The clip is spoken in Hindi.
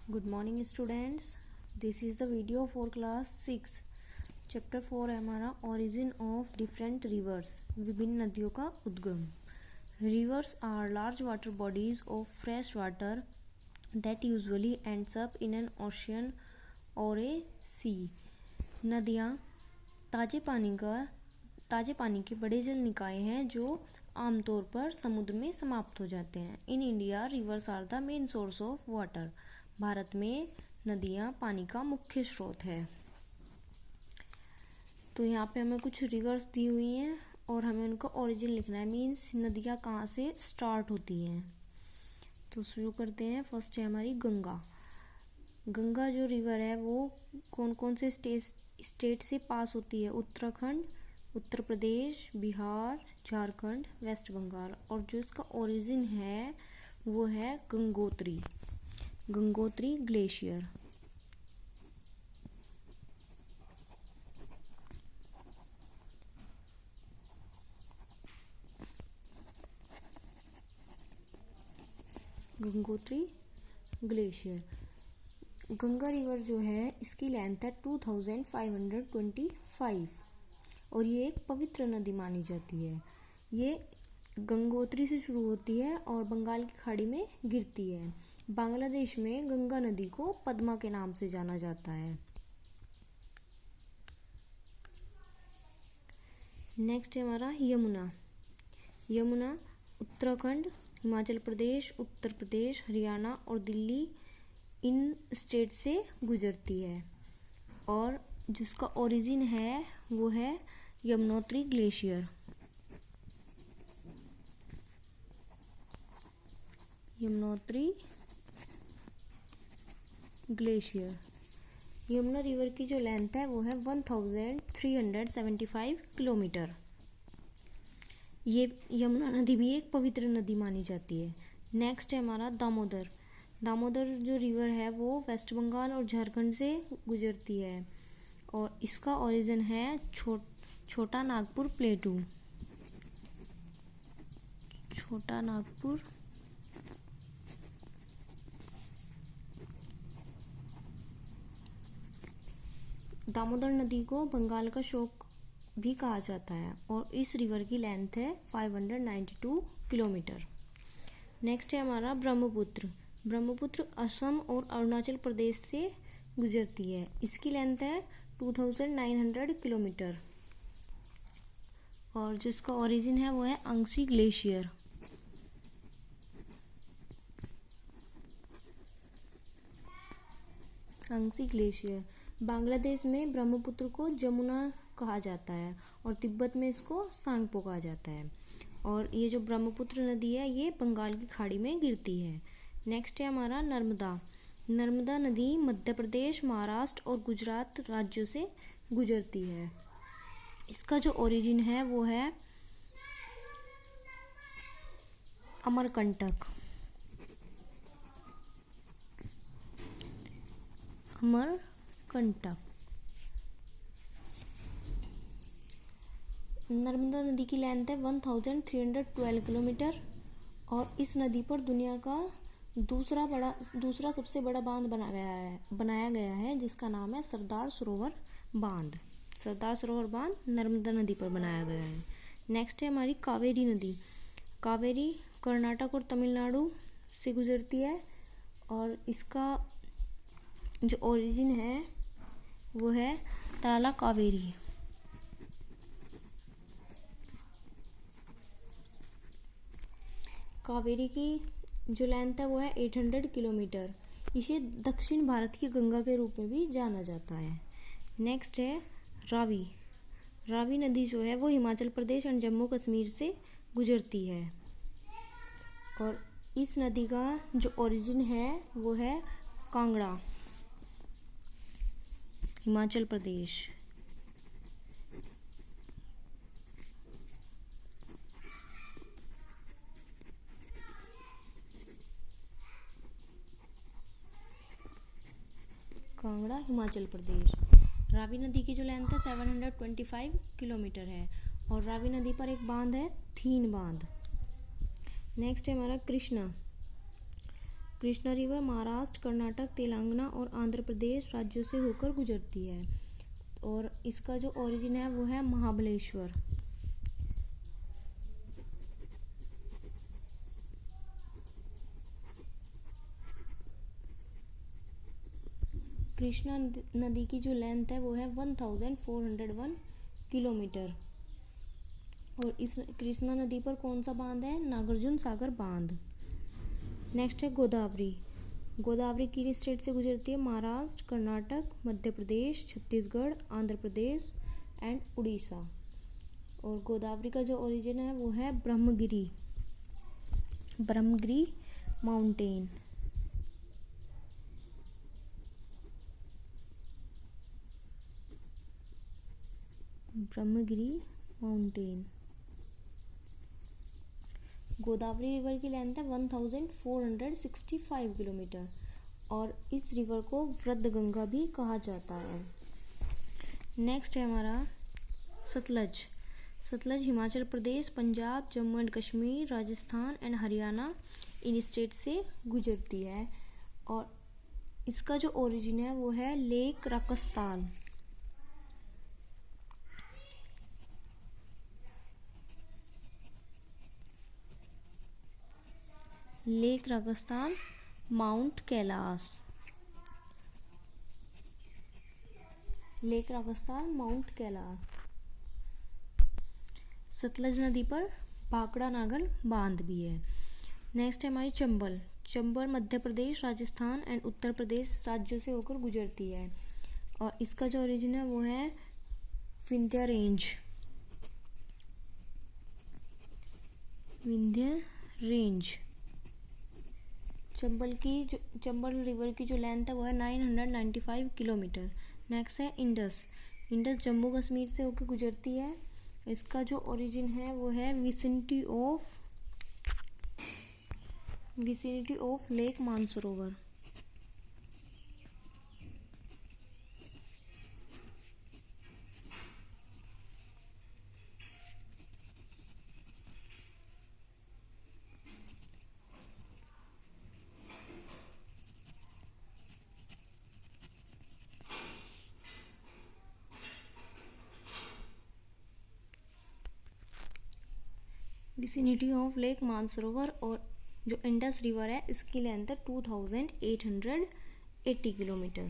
Good morning students. This is the video for class 6. Chapter 4 है हमारा origin of different rivers. विभिन्न नदियों का उद्गम. Rivers are large water bodies of fresh water that usually ends up in an ocean or a sea. नदियाँ ताजे पानी के बड़े जल निकाय हैं जो आमतौर पर समुद्र में समाप्त हो जाते हैं. In India rivers are the main source of water. Bharat में नदियाँ पानी का मुख्य स्रोत है. तो यहाँ पे हमें कुछ रिवर्स दी हुई हैं और हमें उनका ओरिजिन लिखना है. मीन्स नदियाँ कहाँ से स्टार्ट होती हैं. तो शुरू करते हैं. फर्स्ट है हमारी गंगा. गंगा जो रिवर है वो कौन कौन से स्टेट से पास होती है. उत्तराखंड, उत्तर प्रदेश, बिहार, झारखंड, वेस्ट बंगाल. और जो इसका ओरिजिन है वो है Gangotri glacier. Gangotri glacier. Ganga river जो है इसकी लेंथ है 2525 और ये एक पवित्र नदी मानी जाती है. ये गंगोत्री से शुरू होती है और बंगाल की खाड़ी में गिरती है. बांग्लादेश में गंगा नदी को पद्मा के नाम से जाना जाता है. नेक्स्ट है हमारा यमुना उत्तराखंड, हिमाचल प्रदेश, उत्तर प्रदेश, हरियाणा और दिल्ली इन स्टेट से गुजरती है. और जिसका ओरिजिन है वो है यमुनोत्री ग्लेशियर. यमुना रिवर की जो लेंथ है वो है 1375 किलोमीटर. ये यमुना नदी भी एक पवित्र नदी मानी जाती है. नेक्स्ट है हमारा दामोदर जो रिवर है वो वेस्ट बंगाल और झारखंड से गुजरती है और इसका ओरिजिन है छोटा नागपुर प्लेटू. दामोदर नदी को बंगाल का शोक भी कहा जाता है और इस रिवर की लेंथ है 592 किलोमीटर. नेक्स्ट है हमारा ब्रह्मपुत्र असम और अरुणाचल प्रदेश से गुजरती है. इसकी लेंथ है 2900 किलोमीटर और जिसका ओरिजिन है वो है अंगसी ग्लेशियर. बांग्लादेश में ब्रह्मपुत्र को जमुना कहा जाता है और तिब्बत में इसको सांगपो कहा जाता है. और ये जो ब्रह्मपुत्र नदी है ये बंगाल की खाड़ी में गिरती है. नेक्स्ट है हमारा नर्मदा नदी मध्य प्रदेश, महाराष्ट्र और गुजरात राज्यों से गुजरती है. इसका जो ओरिजिन है वो है अमरकंटक. नर्मदा नदी की लेंथ है 1312 किलोमीटर और इस नदी पर दुनिया का दूसरा सबसे बड़ा बांध बनाया गया है जिसका नाम है सरदार सरोवर बांध नर्मदा नदी पर बनाया गया है. नेक्स्ट है हमारी कावेरी नदी. कावेरी कर्नाटक और तमिलनाडु से गुजरती है और इसका जो ओरिजिन है वो है ताला कावेरी. कावेरी की जो लेंथ है वो है 800 किलोमीटर. इसे दक्षिण भारत की गंगा के रूप में भी जाना जाता है. नेक्स्ट है रावी नदी जो है वो हिमाचल प्रदेश और जम्मू कश्मीर से गुजरती है और इस नदी का जो ओरिजिन है वो है कांगड़ा, हिमाचल प्रदेश. रावी नदी की जो लेंथ है 725 किलोमीटर है और रावी नदी पर एक बांध है थीन बांध. नेक्स्ट है हमारा कृष्णा रिवर महाराष्ट्र, कर्नाटक, तेलंगाना और आंध्र प्रदेश राज्यों से होकर गुजरती है और इसका जो ओरिजिन है वो है महाबलेश्वर। कृष्णा नदी की जो लेंथ है वो है 1401 किलोमीटर और इस कृष्णा नदी पर कौन सा बांध है? नागार्जुन सागर बांध। नेक्स्ट है गोदावरी। गोदावरी किन स्टेट से गुजरती है? महाराष्ट्र, कर्नाटक, मध्य प्रदेश, छत्तीसगढ़, आंध्र प्रदेश एंड उड़ीसा। और गोदावरी का जो ओरिजिन है वो है Brahmagiri mountain. Brahmagiri mountain. Godavari river की लेंथ है 1465 किलोमीटर और इस रिवर को वृद्धगंगा भी कहा जाता है। नेक्स्ट है हमारा सतलज। सतलज हिमाचल प्रदेश, पंजाब, जम्मू एंड कश्मीर, राजस्थान एंड हरियाणा इन स्टेट से गुजरती है और इसका जो ओरिजिन है वो है lake Rakshastal. Lake Rajasthan, mount Kailash. Lake Rajasthan, mount Kailash. Sutlej नदी पर भाखड़ा नागल बांध भी है। नेक्स्ट है हमारी चंबल। चंबल मध्य प्रदेश, राजस्थान एंड उत्तर प्रदेश राज्यों से होकर गुजरती है और इसका जो ओरिजिन है वो है विंध्य रेंज। चंबल रिवर की जो लेंथ है वो है 995 किलोमीटर। नेक्स्ट है इंडस। इंडस जम्मू कश्मीर से होकर गुजरती है। इसका जो ओरिजिन है वो है vicinity of lake Mansarovar. Vicinity of lake Mansarovar और जो इंडस रिवर है इसकी लेंथ है 2880 किलोमीटर।